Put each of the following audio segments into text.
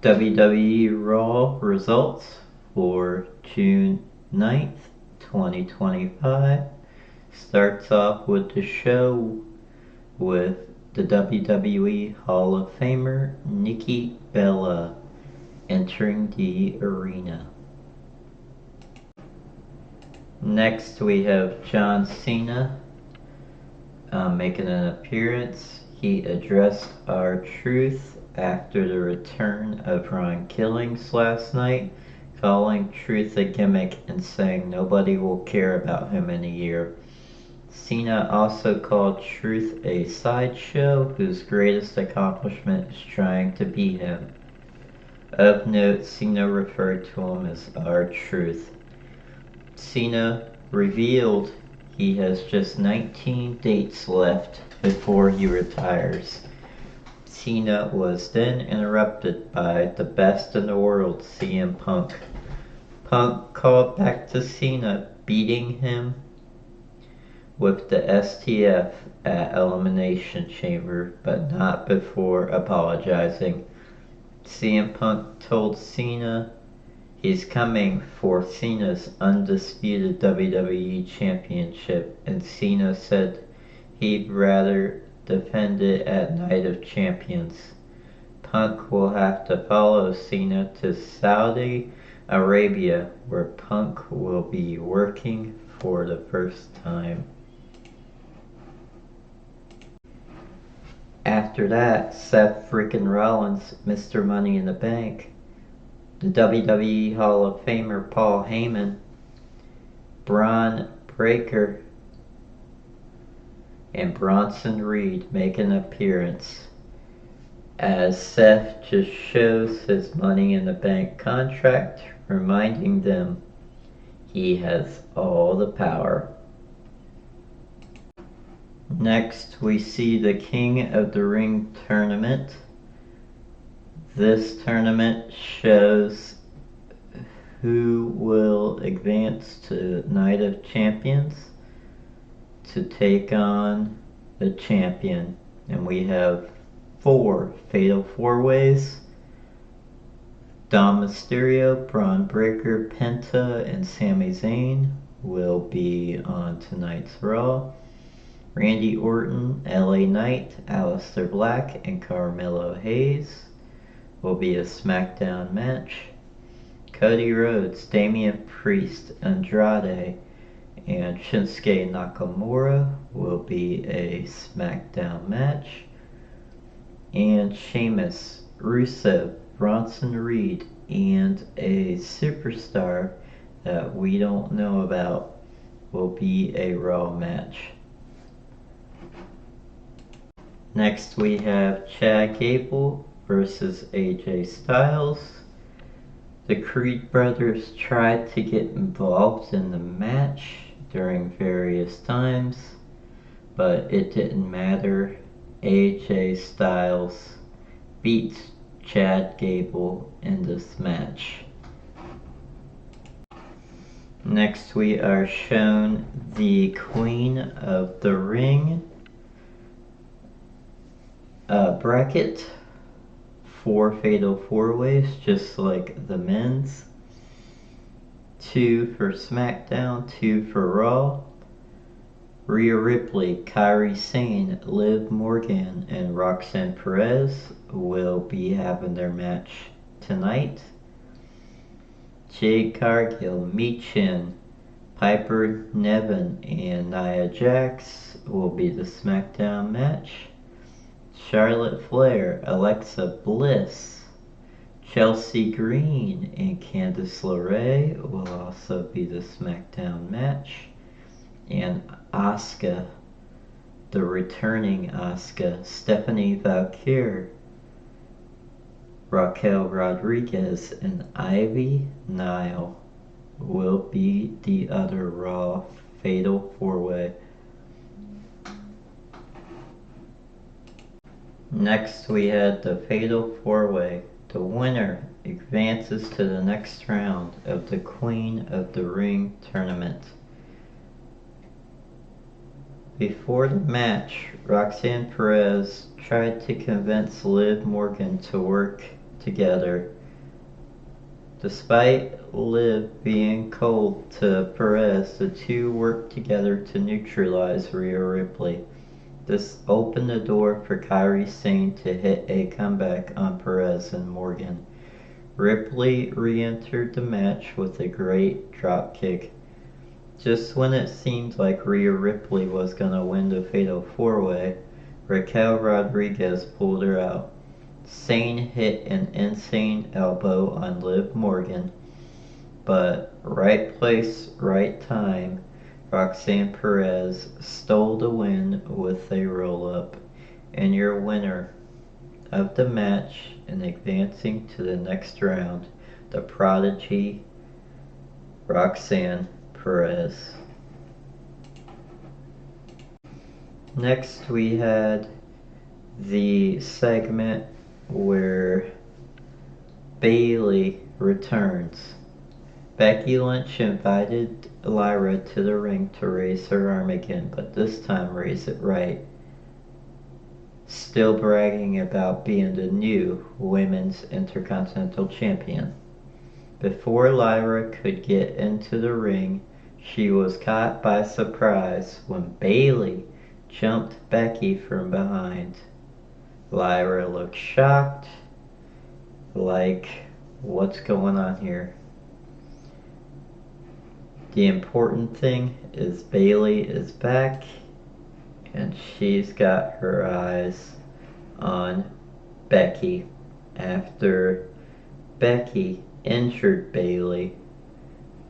WWE Raw results for June 9th, 2025. Starts off with the show with the WWE Hall of Famer Nikki Bella entering the arena. Next we have John Cena making an appearance. He addressed R-Truth after the return of Ron Killings last night, calling Truth a gimmick and saying nobody will care about him in a year. Cena also called Truth a sideshow whose greatest accomplishment is trying to beat him. Of note, Cena referred to him as R-Truth. Cena revealed he has just 19 dates left before he retires. Cena was then interrupted by the best in the world, CMPunk. Punk called back to Cena, beating him with the STF at Elimination Chamber, but not before apologizing. CM Punk told Cena he's coming for Cena's undisputed WWE Championship, and Cena said he'd rather defend it at Night of Champions. Punk will have to follow Cena to Saudi Arabia, where Punk will be working for the first time. After that, Seth freaking Rollins, Mr. Money in the Bank, the WWE Hall of Famer Paul Heyman, Bron Breakker, and Bronson Reed make an appearance as Seth just shows his Money in the Bank contract, reminding them he has all the power. Next, we see the King of the Ring tournament. This tournament shows who will advance to Night of Champions to take on the champion. And we have 4 Fatal 4-Ways. Dom Mysterio, Bron Breakker, Penta, and Sami Zayn will be on tonight's Raw. Randy Orton, LA Knight, Aleister Black, and Carmelo Hayes will be a SmackDown match. Cody Rhodes, Damian Priest, Andrade, and Shinsuke Nakamura will be a SmackDown match. And Sheamus, Rusev, Bronson Reed, and a superstar that we don't know about will be a Raw match. Next we have Chad Gable versus ajstyles. The Creed brothers tried to get involved in the match during various times, but it didn't matter. ajstyles beat Chad Gable in this match. Next we are shown the Queen of the Ring bracket. 4 Fatal 4-Ways, just like the men's. 2 for SmackDown, 2 for Raw. Rhea Ripley, Kairi Sane, Liv Morgan, and Roxanne Perez will be having their match tonight. Jade Cargill, Michin, Piper Niven, and Nia Jax will be the SmackDown match. Charlotte Flair, Alexa Bliss, Chelsea Green, and Candice LeRae will also be the SmackDown match. And Asuka, the returning Asuka, Stephanie Valkyrie, Raquel Rodriguez, and Ivy Nile will be the other Raw Fatal 4-Way. Next we had the Fatal 4-Way. The winner advances to the next round of the Queen of the Ring tournament. Before the match, Roxanne Perez tried to convince Liv Morgan to work together. Despite Liv being cold to Perez, the two worked together to neutralize Rhea Ripley. This opened the door for Kairi Sane to hit a comeback on Perez and Morgan. Ripley re-entered the match with a great dropkick. Just when it seemed like Rhea Ripley was gonna win the Fatal 4-Way, Raquel Rodriguez pulled her out. Sane hit an insane elbow on Liv Morgan, but right place, right time, Roxanne Perez stole the win with a roll-up. And your winner of the match and advancing to the next round, the prodigy Roxanne Perez. Next we had the segment where Bayley returns. Becky Lynch invited Lyra to the ring to raise her arm again, but this time raise it right. Still bragging about being the new Women's Intercontinental Champion. Before Lyra could get into the ring, she was caught by surprise when Bayley jumped Becky from behind. Lyra looked shocked, like, what's going on here? The important thing is Bayley is back, and she's got her eyes on Becky after Becky injured Bayley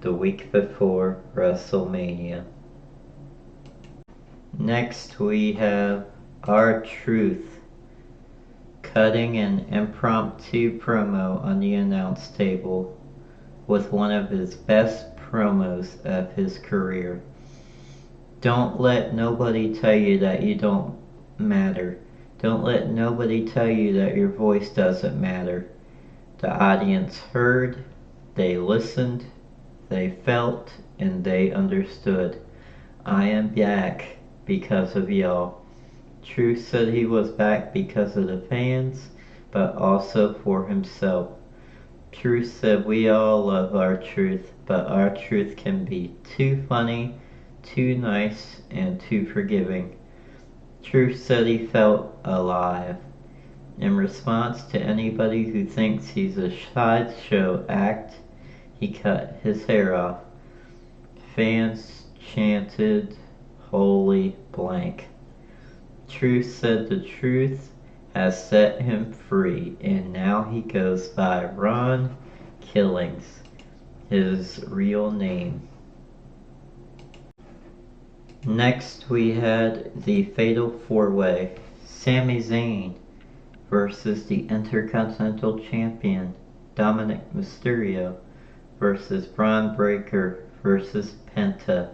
the week before WrestleMania. Next we have R-Truth cutting an impromptu promo on the announce table with one of his best promos of his career. Don't let nobody tell you that you don't matter. Don't let nobody tell you that your voice doesn't matter. The audience heard, they listened, they felt, and they understood. I am back because of y'all. Truth said he was back because of the fans, but also for himself. Truth said we all love R-Truth, but R-Truth can be too funny, too nice, and too forgiving. Truth said he felt alive. In response to anybody who thinks he's a sideshow act, he cut his hair off. Fans chanted, "Holy blank." Truth said the truth has set him free, and now he goes by Ron Killings, his real name. Next we had the Fatal 4-Way, Sami Zayn versus the Intercontinental Champion Dominik Mysterio versus Bron Breakker versus Penta.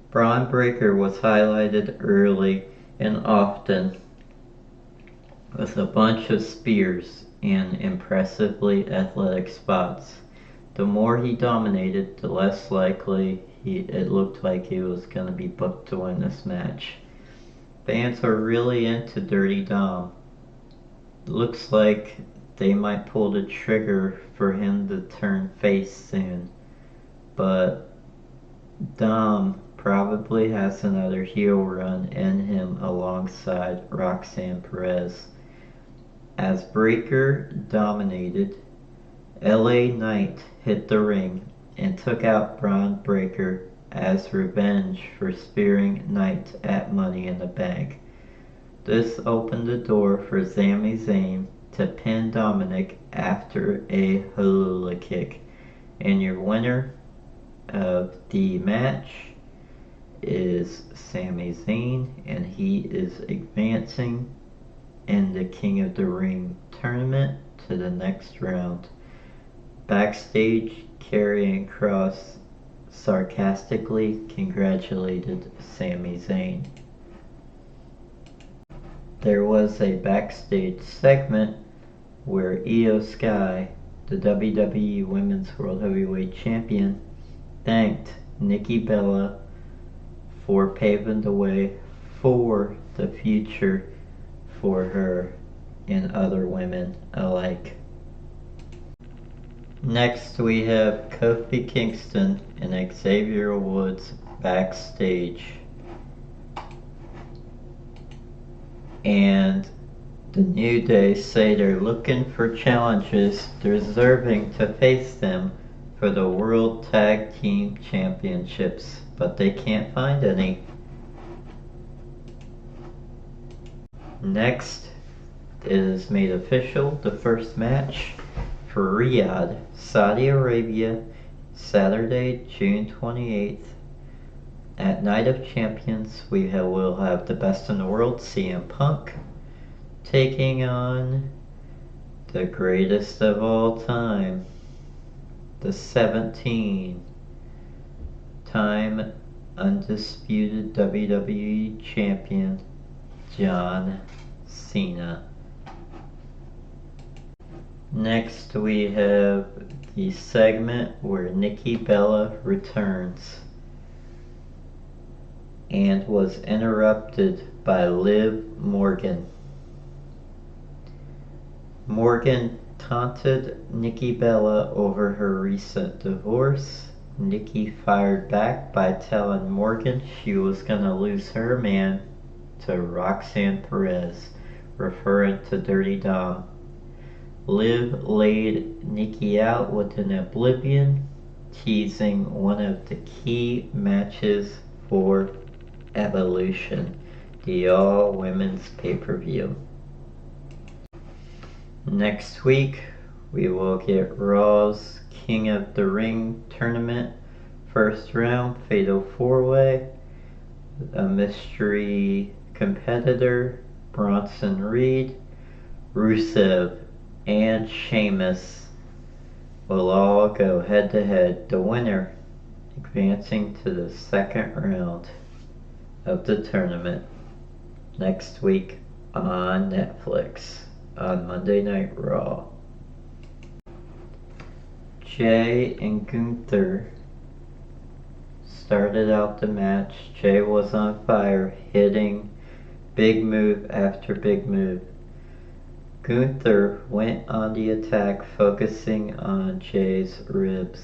Bron Breakker was highlighted early and often with a bunch of spears and impressively athletic spots. The more he dominated, the less likely it looked like he was going to be booked to win this match. Fans are really into Dirty Dom. Looks like they might pull the trigger for him to turn face soon. But Dom probably has another heel run in him alongside Roxanne Perez. As Breakker dominated, LA Knight hit the ring and took out Bron Breakker as revenge for spearing Knight at Money in the Bank. This opened the door for Sami Zayn to pin Dominik after a Helluva kick. And your winner of the match is Sami Zayn, and he is advancing in the King of the Ring tournament to the next round. Backstage, Karrion Kross sarcastically congratulated Sami Zayn. There was a backstage segment where Io Sky, the WWE Women's World Heavyweight Champion, thanked Nikki Bella for paving the way for the future for her. and other women alike. Next we have Kofi Kingston and Xavier Woods backstage. And the New Day say they're looking for challenges deserving to face them for the World Tag Team Championships, but they can't find any. Next, it is made official the first match for Riyadh, Saudi Arabia, Saturday, June 28th. At Night of Champions, will have the best in the world, CM Punk, taking on the greatest of all time, the 17-time undisputed WWE Champion, John Cena. Next we have the segment where Nikki Bella returns and was interrupted by Liv Morgan. Morgan taunted Nikki Bella over her recent divorce. Nikki fired back by telling Morgan she was gonna lose her man to Roxanne Perez, referring to Dirty Dom. Liv laid Nikki out with an oblivion, teasing one of the key matches for Evolution, the all-women's pay-per-view. Next week, we will get Raw's King of the Ring tournament, first round, fatal four-way, a mystery competitor, Bronson Reed, Rusev, and Sheamus will all go head-to-head. The winner advancing to the second round of the tournament next week on Netflix on Monday Night Raw. Jey and Gunther started out the match. Jey was on fire, hitting big move after big move. Gunther went on the attack, focusing on Jey's ribs.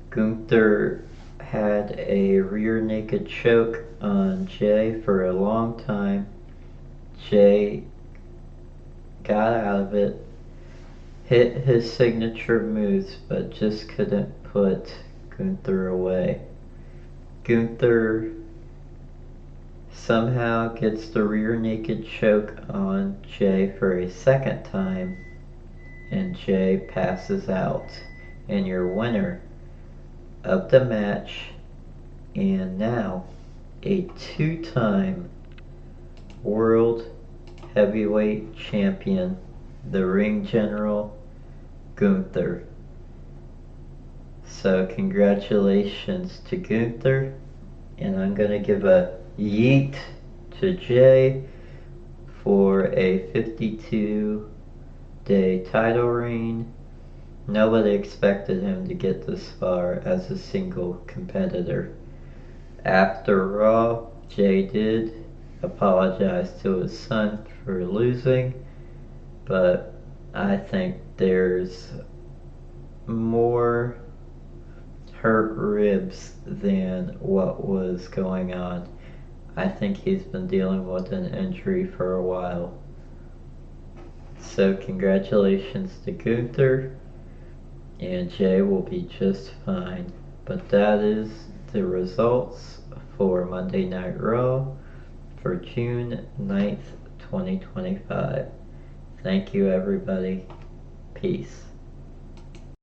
Gunther had a rear naked choke on Jey for a long time. Jey got out of it, hit his signature moves, but just couldn't put Gunther away. Gunther somehow gets the rear naked choke on Jey for a second time, and Jey passes out. And your winner of the match, and now a two-time world heavyweight champion, the ring general, Gunther. So congratulations to Gunther, and I'm gonna give a yeet to Jey for a 52-day title reign. Nobody expected him to get this far as a single competitor. After Raw, Jey did apologize to his son for losing, but I think there's more hurt ribs than what was going on. I think he's been dealing with an injury for a while. So congratulations to Gunther, and Jey will be just fine. But that is the results for Monday Night Raw for June 9th, 2025. Thank you, everybody. Peace.